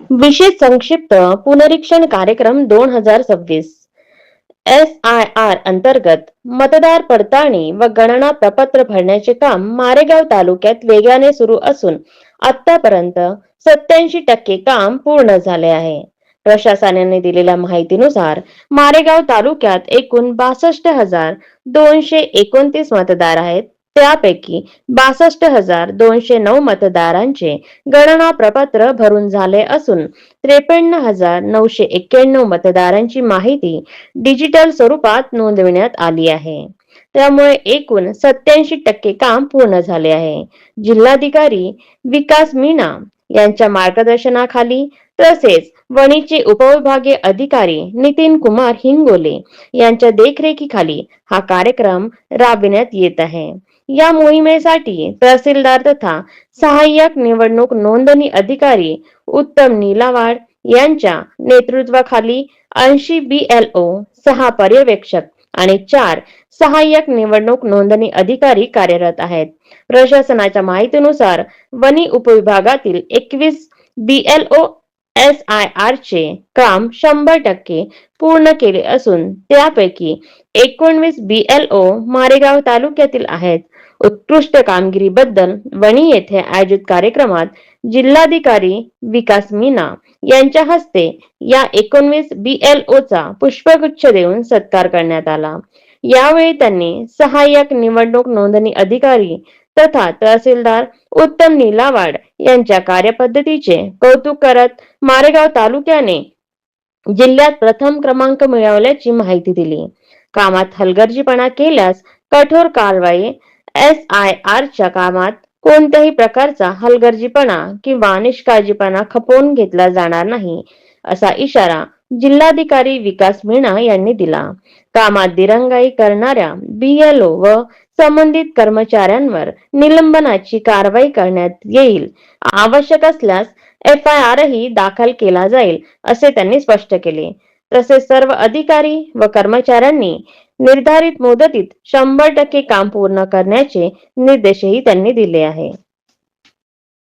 विशेष संक्षिप्त पुनरीक्षण कार्यक्रम 2026 SIR अंतर्गत मतदार पडताळणी व गणना प्रपत्र भरण्याचे काम मारेगाव तालुक्यात वेगाने सुरू असून आतापर्यंत 87% काम पूर्ण झाले आहे. प्रशासनाने दिलेल्या माहितीनुसार मारेगाव तालुक्यात एकूण 62,229 मतदार आहेत. त्यापैकी 62,209 मतदारांचे गणना प्रपत्र भरून झाले असून 53,991 मतदारांची माहिती डिजिटल स्वरूपात नोंदविण्यात आली आहे. त्यामुळे एकूण 87% काम पूर्ण झाले आहे. जिल्हाधिकारी विकास मीना यांच्या मार्गदर्शनाखाली तसेच वणीचे उपविभागीय अधिकारी नितीन कुमार हिंगोले यांच्या देखरेखीखाली हा कार्यक्रम राबविण्यात येत आहे. या मोहिमेसाठी तहसीलदार तथा सहाय्यक निवडणूक नोंदणी अधिकारी उत्तम नीलावाड यांच्या नेतृत्वाखाली 80 BLO, 6 पर्यवेक्षक आणि 4 सहाय्यक निवडणूक नोंदणी अधिकारी कार्यरत आहेत. प्रशासनाच्या माहितीनुसार वणी उपविभागातील 21 BLO SIR चे काम 100% पूर्ण केले असून त्यापैकी 19 BLO मारेगाव तालुक्यातील आहेत. उत्कृष्ट कामगिरीबद्दल वणी येथे आयोजित कार्यक्रमात जिल्हाधिकारी विकास मीना यांच्या हस्ते या 19 BLO चा पुष्पगुच्छ देऊन सत्कार करण्यात आला. यावेळी त्यांनी सहाय्यक निवडणूक नोंदणी अधिकारी तथा तहसीलदार उत्तम नीलावाड यांच्या कार्यपद्धतीचे कौतुक करत मारेगाव तालुक्याने जिल्ह्यात प्रथम क्रमांक मिळवल्याची माहिती दिली. कामात हलगर्जीपणा केल्यास कठोर कारवाई. SIR च्या कामात कोणत्याही प्रकारचा हलगर्जीपणा किंवा निष्काळजीपणा खपवून घेतला जाणार नाही, असा इशारा जिल्हाधिकारी विकास मीना यांनी दिला. कामात दिरंगाई करणाऱ्या BLO व संबंधित कर्मचाऱ्यांवर निलंबनाची कारवाई करण्यात येईल. आवश्यक असल्यास FIR ही दाखल केला जाईल, असे त्यांनी स्पष्ट केले. तसेच सर्व अधिकारी व कर्मचाऱ्यांनी निर्धारित मुदतीत 100% काम पूर्ण करण्याचे निर्देशही त्यांनी दिले आहे.